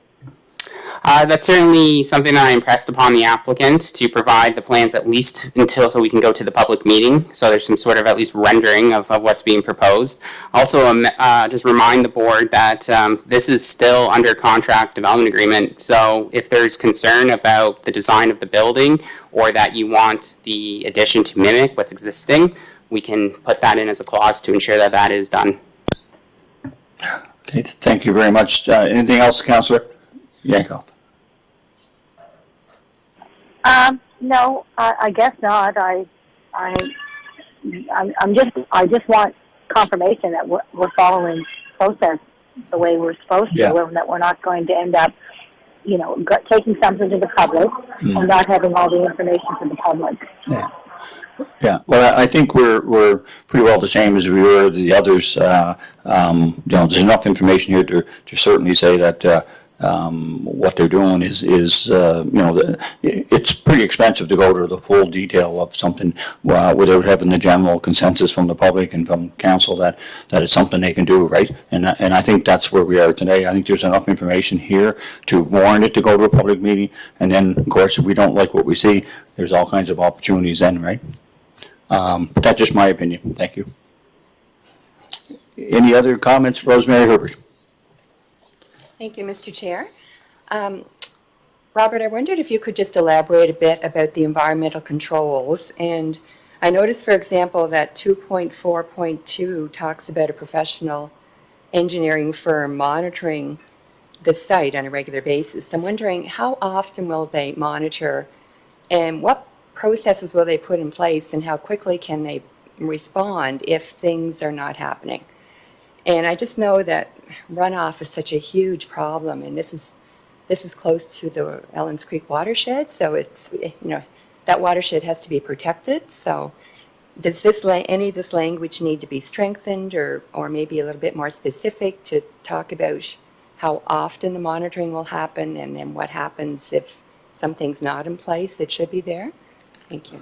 That's certainly something that I impressed upon the applicant to provide the plans at least until so we can go to the public meeting. So there's some sort of at least rendering of what's being proposed. Also, just remind the board that this is still under contract development agreement. So if there's concern about the design of the building or that you want the addition to mimic what's existing, we can put that in as a clause to ensure that that is done. Okay, thank you very much. Anything else, Councillor Yankoff? No, I guess not. I just want confirmation that we're following process the way we're supposed to, Yeah. and that we're not going to end up, taking something to the public and not having all the information for the public. Yeah. Yeah, well, I think we're pretty well the same as we were the others. There's enough information here to certainly say that what they're doing is it's pretty expensive to go to the full detail of something without having the general consensus from the public and from council that it's something they can do, right? And I think that's where we are today. I think there's enough information here to warrant it to go to a public meeting. And then, of course, if we don't like what we see, there's all kinds of opportunities then, right? But that's just my opinion. Thank you. Any other comments, Rosemary Herbert? Thank you, Mr. Chair. Robert, I wondered if you could just elaborate a bit about the environmental controls. And I noticed, for example, that 2.4.2 talks about a professional engineering firm monitoring the site on a regular basis. I'm wondering how often will they monitor and what processes will they put in place and how quickly can they respond if things are not happening? And I just know that runoff is such a huge problem, and this is close to the Ellens Creek watershed, so it's, that watershed has to be protected. So does any of this language need to be strengthened or maybe a little bit more specific to talk about how often the monitoring will happen and then what happens if something's not in place that should be there? Thank you.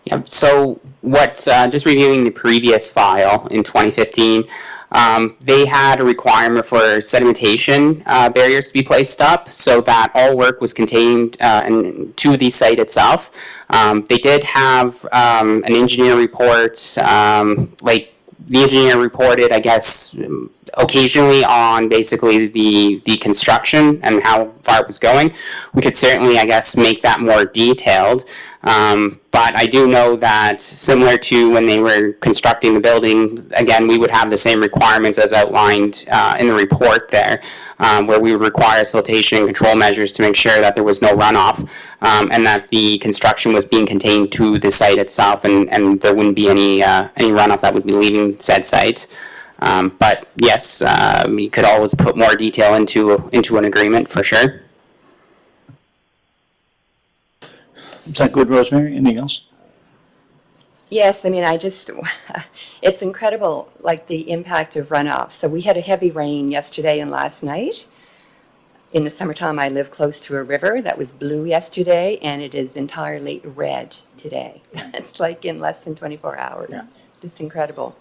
Yeah, so just reviewing the previous file in 2015, they had a requirement for sedimentation barriers to be placed up so that all work was contained to the site itself. They did have an engineer report, the engineer reported, I guess, occasionally on basically the construction and how far it was going. We could certainly, I guess, make that more detailed. But I do know that similar to when they were constructing the building, again, we would have the same requirements as outlined in the report there, where we would require siltation and control measures to make sure that there was no runoff and that the construction was being contained to the site itself and there wouldn't be any runoff that would be leaving said site. But yes, you could always put more detail into an agreement for sure. Is that good, Rosemary? Anything else? Yes, it's incredible, like the impact of runoff. So we had a heavy rain yesterday and last night. In the summertime, I live close to a river that was blue yesterday, and it is entirely red today. It's like in less than 24 hours. Yeah. Just incredible,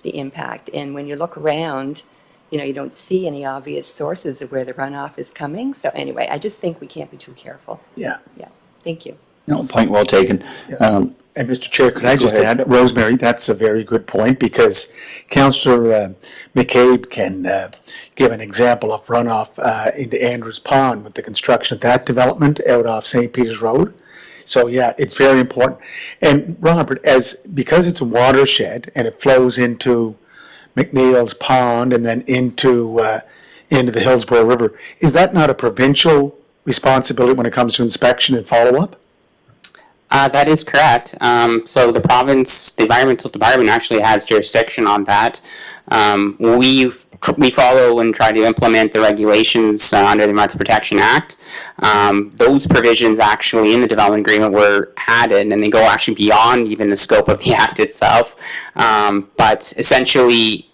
the impact. And when you look around, you don't see any obvious sources of where the runoff is coming. So anyway, I just think we can't be too careful. Yeah. Yeah, thank you. No, point well taken. And Mr. Chair, could I Go just ahead. add, Rosemary, that's a very good point because Councillor McCabe can give an example of runoff into Andrews Pond with the construction of that development out off St. Peter's Road. So yeah, it's very important. And Robert, because it's a watershed and it flows into McNeil's Pond and then into the Hillsborough River, is that not a provincial responsibility when it comes to inspection and follow-up? That is correct. So the province, the environmental department actually has jurisdiction on that. We follow and try to implement the regulations under the Environmental Protection Act. Those provisions actually in the development agreement were added and they go actually beyond even the scope of the act itself. But essentially,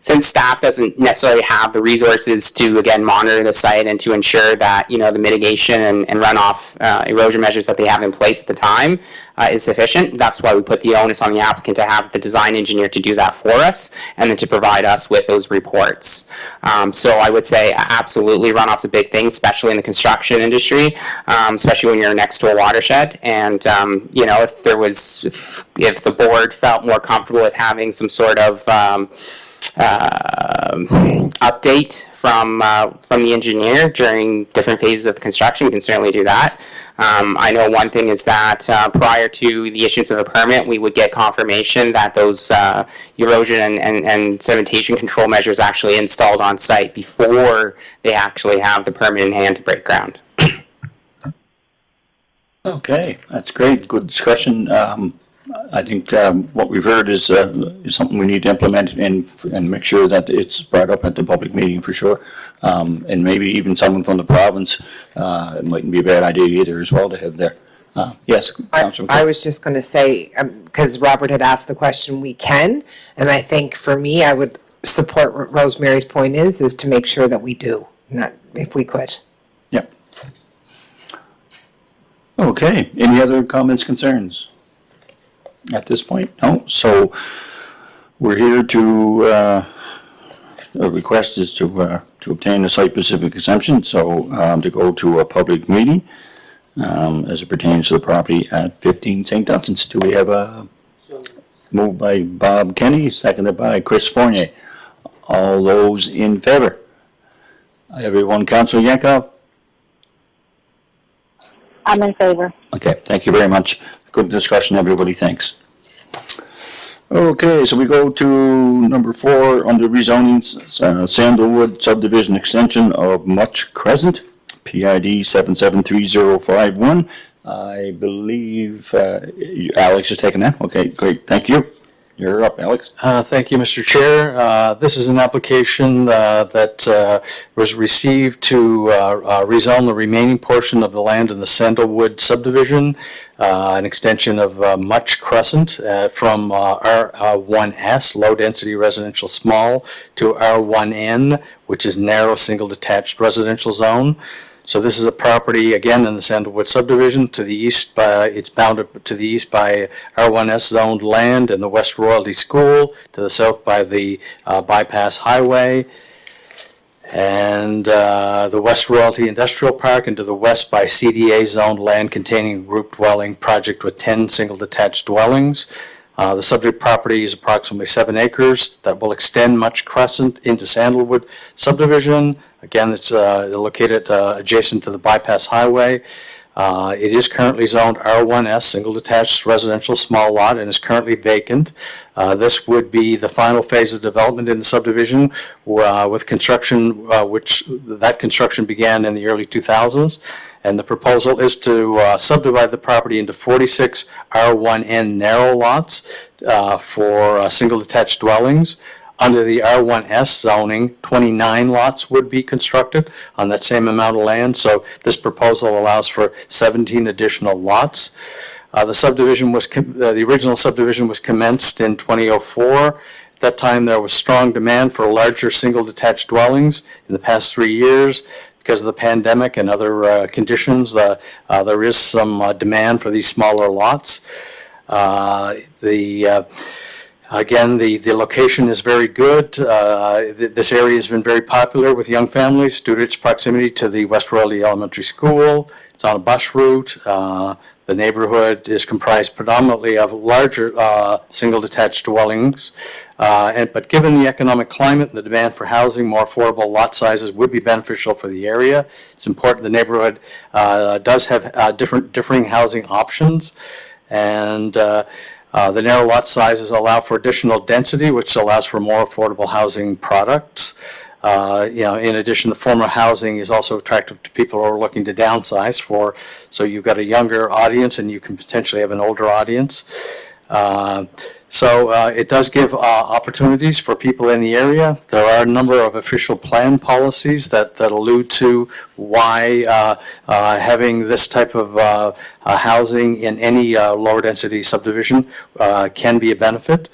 since staff doesn't necessarily have the resources to, again, monitor the site and to ensure that, the mitigation and runoff erosion measures that they have in place at the time is sufficient, that's why we put the onus on the applicant to have the design engineer to do that for us and then to provide us with those reports. So I would say absolutely runoff's a big thing, especially in the construction industry, especially when you're next to a watershed. And, if the board felt more comfortable with having some sort of update from the engineer during different phases of the construction, we can certainly do that. I know one thing is that prior to the issuance of a permit, we would get confirmation that those erosion and sedimentation control measures actually installed on site before they actually have the permit in hand to break ground. Okay, that's great. Good discussion. I think what we've heard is something we need to implement and make sure that it's brought up at the public meeting for sure. And maybe even someone from the province, it mightn't be a bad idea either as well to have there. Yes, Councilor. I was just going to say, because Robert had asked the question, we can, and I think for me, I would support what Rosemary's point is to make sure that we do, not if we could. Yep. Okay, any other comments, concerns? At this point, no. So we're here to, the request is to obtain a site-specific exemption, so to go to a public meeting as it pertains to the property at 15 St. Dunstan's. Do we have a move by Bob Kenny, seconded by Chris Fournier? All those in favor? Everyone, Councilor Yankow? I'm in favor. Okay, thank you very much. Good discussion, everybody. Thanks. Okay, so we go to number 4 under rezonings, Sandalwood subdivision extension of Much Crescent, PID 773051. I believe Alex is taking that. Okay, great. Thank you. You're up, Alex. Thank you, Mr. Chair. This is an application that was received to rezone the remaining portion of the land in the Sandalwood subdivision, an extension of Much Crescent from R1S, low-density residential small, to R1N, which is narrow single-detached residential zone. So this is a property, again, in the Sandalwood subdivision. To the east, it's bounded to the east by R1S zoned land and the West Royalty School, to the south by the Bypass Highway, and the West Royalty Industrial Park, and to the west by CDA zoned land containing a group dwelling project with 10 single detached dwellings. The subject property is approximately 7 acres that will extend Much Crescent into Sandalwood subdivision. Again, it's located adjacent to the Bypass Highway. It is currently zoned R1S, single detached residential small lot, and is currently vacant. This would be the final phase of development in the subdivision with construction, that construction began in the early 2000s. And the proposal is to subdivide the property into 46 R1N narrow lots for single detached dwellings. Under the R1S zoning, 29 lots would be constructed on that same amount of land. So this proposal allows for 17 additional lots. The original subdivision was commenced in 2004. At that time, there was strong demand for larger single detached dwellings. In the past 3 years, because of the pandemic and other conditions, there is some demand for these smaller lots. Again, the location is very good. This area has been very popular with young families due to its proximity to the West Royalty Elementary School. It's on a bus route. The neighborhood is comprised predominantly of larger single detached dwellings. But given the economic climate and the demand for housing, more affordable lot sizes would be beneficial for the area. It's important the neighborhood does have differing housing options. And the narrow lot sizes allow for additional density, which allows for more affordable housing products. In addition, the former housing is also attractive to people who are looking to downsize so you've got a younger audience and you can potentially have an older audience. So it does give opportunities for people in the area. There are a number of official plan policies that allude to why having this type of housing in any lower density subdivision can be a benefit.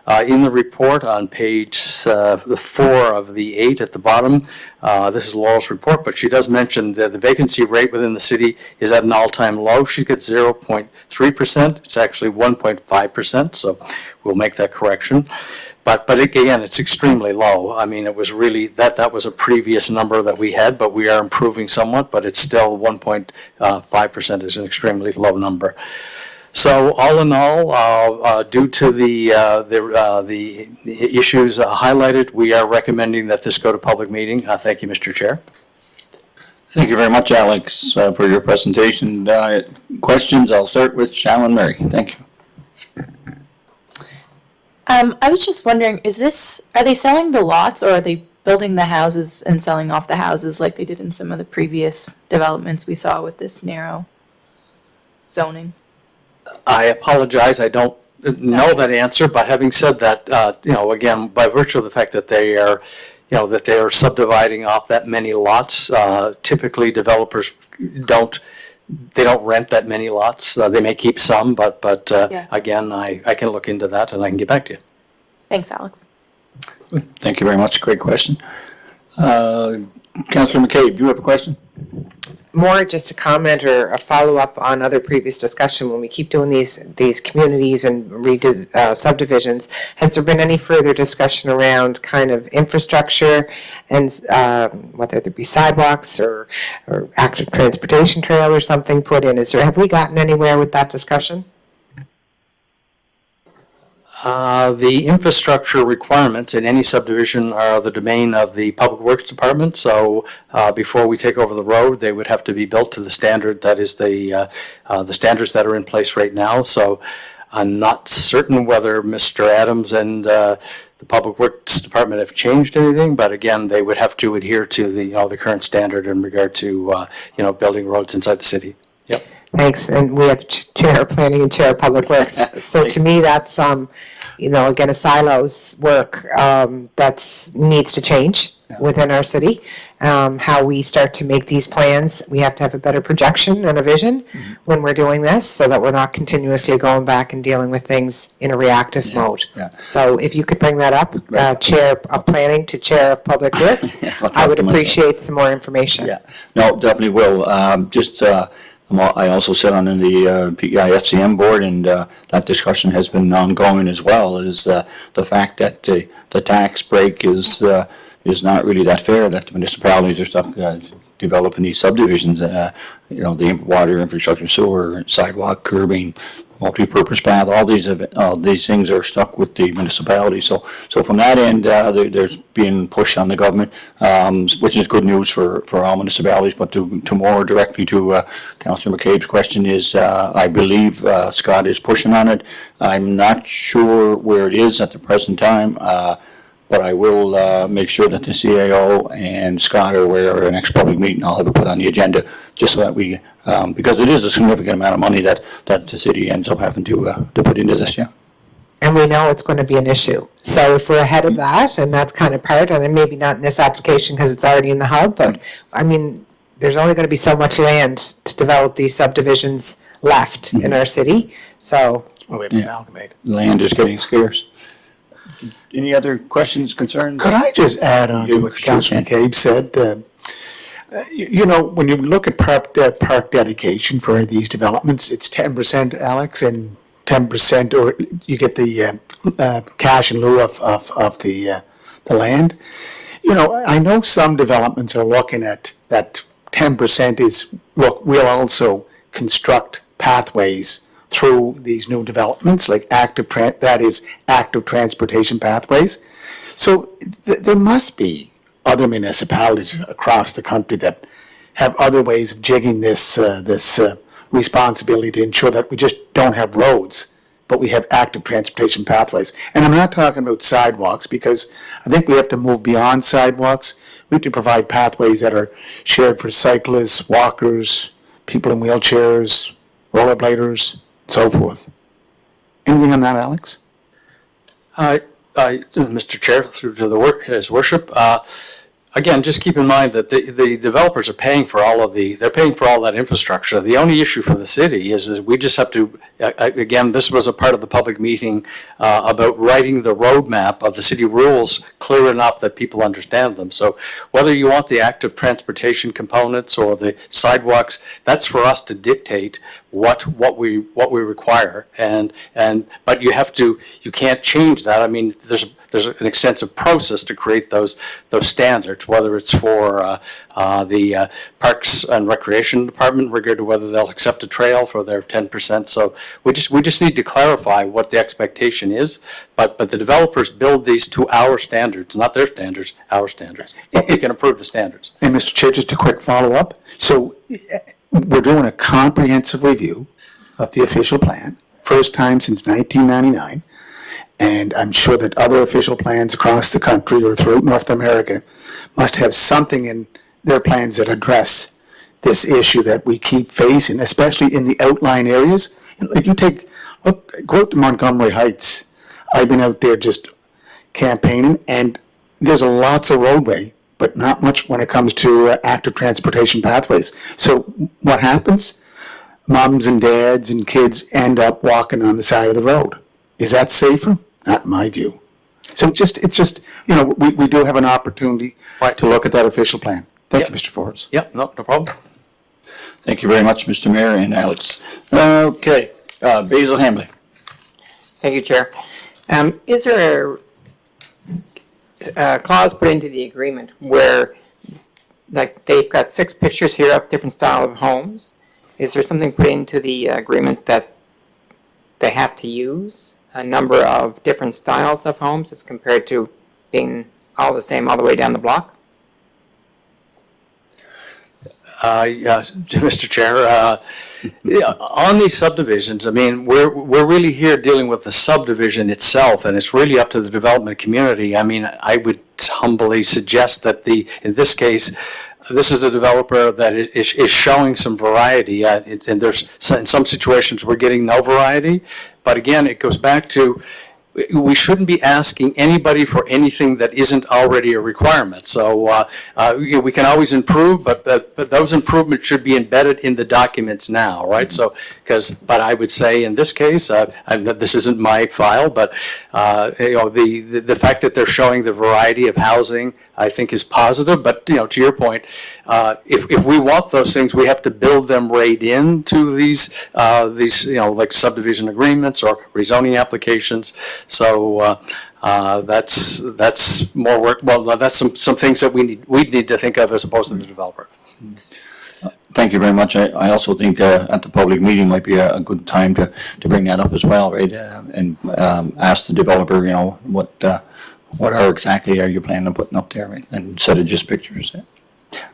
In the report on page the 4 of the 8 at the bottom, this is Laurel's report, but she does mention that the vacancy rate within the city is at an all-time low. She gets 0.3%. It's actually 1.5%, so we'll make that correction. But again, it's extremely low. I mean, it was really, that was a previous number that we had, but we are improving somewhat, but it's still 1.5% is an extremely low number. So all in all, due to the issues highlighted, we are recommending that this go to public meeting. Thank you, Mr. Chair. Thank you very much, Alex, for your presentation. Questions? I'll start with Shalyn Murray. Thank you. I was just wondering, are they selling the lots or are they building the houses and selling off the houses like they did in some of the previous developments we saw with this narrow zoning? I apologize, I don't know that answer, but having said that, again, by virtue of the fact that they are, that they are subdividing off that many lots, typically developers don't rent that many lots. They may keep some, but again, I can look into that and I can get back to you. Thanks, Alex. Thank you very much. Great question. Councillor McCabe, do you have a question? More just a comment or a follow-up on other previous discussion. When we keep doing these communities and subdivisions, has there been any further discussion around kind of infrastructure and whether there be sidewalks or active transportation trail or something put in? Have we gotten anywhere with that discussion? The infrastructure requirements in any subdivision are the domain of the Public Works Department, so before we take over the road, they would have to be built to the standard that is the standards that are in place right now. So I'm not certain whether Mr. Adams and the Public Works Department have changed anything, but again, they would have to adhere to the current standard in regard to building roads inside the city. Yep. Thanks, and we have Chair of Planning and Chair of Public Works. So to me, that's, again, a silos work that needs to change within our city. How we start to make these plans, we have to have a better projection and a vision when we're doing this so that we're not continuously going back and dealing with things in a reactive mode. Yeah. So if you could bring that up, Chair of Planning to Chair of Public Works, I would appreciate some more information. Yeah, no, definitely will. I also sit on the PEI-FCM board, and that discussion has been ongoing as well, is the fact that the tax break is not really that fair, that the municipalities are stuck developing these subdivisions, the water, infrastructure, sewer, sidewalk, curbing, multi-purpose path, all these things are stuck with the municipality. So from that end, there's being push on the government, which is good news for all municipalities. But to more directly to Councillor McCabe's question is, I believe Scott is pushing on it. I'm not sure where it is at the present time. But I will make sure that the CAO and Scott are aware of our next public meeting. I'll have it put on the agenda just so that we, because it is a significant amount of money that the city ends up having to put into this, yeah. And we know it's going to be an issue. So if we're ahead of that, and that's kind of part, and then maybe not in this application because it's already in the hub, but I mean, there's only going to be so much land to develop these subdivisions left in our city. So We have to amalgamate. Land is getting scarce. Any other questions, concerns? Could I just add on to You what sure Councillor can. McCabe said? When you look at park dedication for these developments, it's 10%, Alex, and 10%, or you get the cash in lieu of the land. I know some developments are looking at that 10% is, look, we'll also construct pathways through these new developments, like active transportation pathways. So there must be other municipalities across the country that have other ways of jigging this responsibility to ensure that we just don't have roads, but we have active transportation pathways. And I'm not talking about sidewalks, because I think we have to move beyond sidewalks. We have to provide pathways that are shared for cyclists, walkers, people in wheelchairs, rollerbladers, so forth. Anything on that, Alex? Mr. Chair, through to his worship, Again, just keep in mind that the developers are paying for they're paying for all that infrastructure. The only issue for the city is that we just have to, again, this was a part of the public meeting about writing the roadmap of the city rules clear enough that people understand them. So whether you want the active transportation components or the sidewalks, that's for us to dictate what we require. But you can't change that. I mean, there's an extensive process to create those standards, whether it's for the Parks and Recreation Department regarding whether they'll accept a trail for their 10%. So we just need to clarify what the expectation is. But the developers build these to our standards, not their standards, our standards. But we can approve the standards. And Mr. Chair, just a quick follow-up. So we're doing a comprehensive review of the official plan, first time since 1999. And I'm sure that other official plans across the country or throughout North America must have something in their plans that address this issue that we keep facing, especially in the outlying areas. Like go out to Montgomery Heights. I've been out there just campaigning, and there's lots of roadway, but not much when it comes to active transportation pathways. So what happens? Moms and dads and kids end up walking on the side of the road. Is that safer? Not in my view. So it's just, we do have an opportunity to look at that official plan. Thank you, Mr. Forbes. Yep, no problem. Thank you very much, Mr. Mayor and Alex. Okay, Basil Hamley. Thank you, Chair. Is there a clause put into the agreement where, like, they've got 6 pictures here of different style of homes? Is there something put into the agreement that they have to use a number of different styles of homes as compared to being all the same all the way down the block? Mr. Chair, on these subdivisions, I mean, we're really here dealing with the subdivision itself, and it's really up to the development community. I mean, I would humbly suggest that in this case, this is a developer that is showing some variety, and in some situations we're getting no variety. But again, it goes back to, we shouldn't be asking anybody for anything that isn't already a requirement. So we can always improve, but those improvements should be embedded in the documents now, right? So, but I would say in this case, this isn't my file, but the fact that they're showing the variety of housing, I think, is positive. But to your point, if we want those things, we have to build them right into these like subdivision agreements or rezoning applications. So that's more work. Well, that's some things that we need to think of as opposed to the developer. Thank you very much. I also think at the public meeting might be a good time to bring that up as well, right? And ask the developer, what exactly are you planning on putting up there, right? And instead of just pictures. Yeah.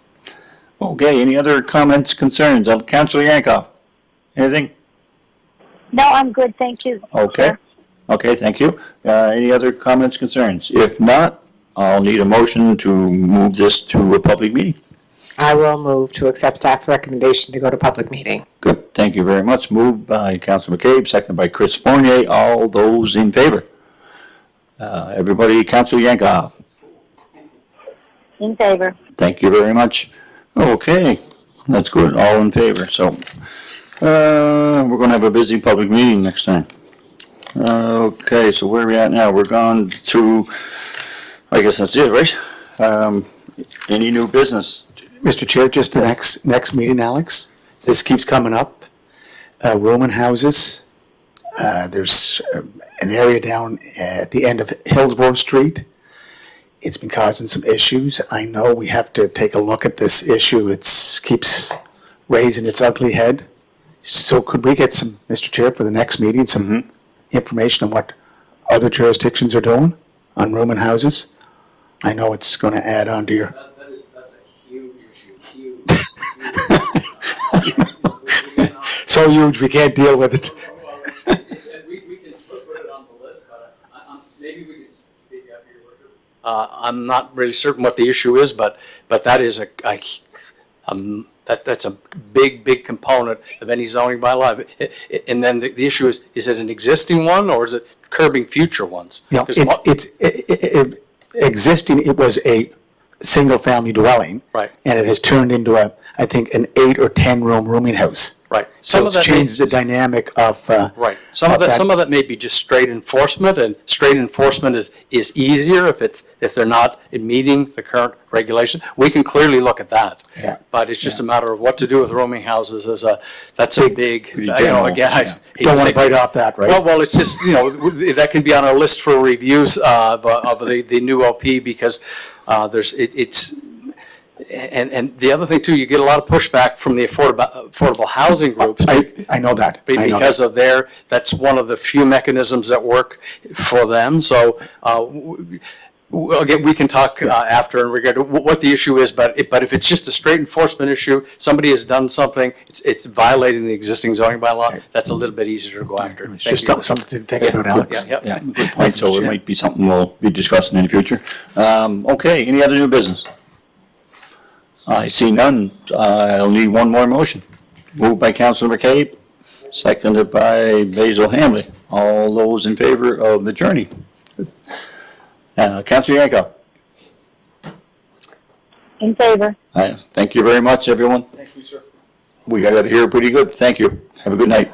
Okay, any other comments, concerns? Councilor Yankoff, anything? No, I'm good, thank you. Okay. Sure. Okay, thank you. Any other comments, concerns? If not, I'll need a motion to move this to a public meeting. I will move to accept staff recommendation to go to public meeting. Good, thank you very much. Moved by Councilor McCabe, seconded by Chris Fournier. All those in favor? Everybody, Councilor Yankoff. In favor. Thank you very much. Okay, that's good. All in favor. So we're going to have a busy public meeting next time. Okay, so where are we at now? We're gone to, I guess that's it, right? Any new business? Mr. Chair, just the next meeting, Alex. This keeps coming up. Roman houses. There's an area down at the end of Hillsborough Street. It's been causing some issues. I know we have to take a look at this issue. It keeps raising its ugly head. So could we get some, Mr. Chair, for the next meeting, some information on what other jurisdictions are doing on Roman houses? I know it's going to add on to your... That's a huge issue, So huge, we can't deal with it. We can put it on the list, but maybe we can speak after your worship. I'm not really certain what the issue is, but that is that's a big component of any zoning bylaw. And then the issue is it an existing one or is it curbing future ones? It's existing. It was a single-family dwelling. Right. And it has turned into I think, an 8 or 10 room rooming house. Right. So it's changed the dynamic of. Right. Some of that may be just straight enforcement, and straight enforcement is easier if they're not meeting the current regulation. We can clearly look at that. Yeah. But it's just a matter of what to do with roaming houses that's a big, general, again, I yeah. hate Don't to want say- to bite off that, right? Well, it's just, that can be on our list for reviews of the new OP, because and the other thing too, you get a lot of pushback from the affordable housing groups. I know that. I know Because that. of that's one of the few mechanisms that work for them. So, again, we can talk after in regard to what the issue is, but if it's just a straight enforcement issue, somebody has done something, it's violating the existing zoning bylaw, that's a little bit easier to go after. It's Thank just you. something to think about, Alex. Yeah, Yeah, good point. So it might be something we'll be discussing in the future. Okay, any other new business? I see none. I'll need one more motion. Moved by Councilor McCabe, seconded by Basil Hamley. All those in favor of adjourning? Councilor Yanko? In favor. Thank you very much, everyone. Thank you, sir. We got it here pretty good. Thank you. Have a good night.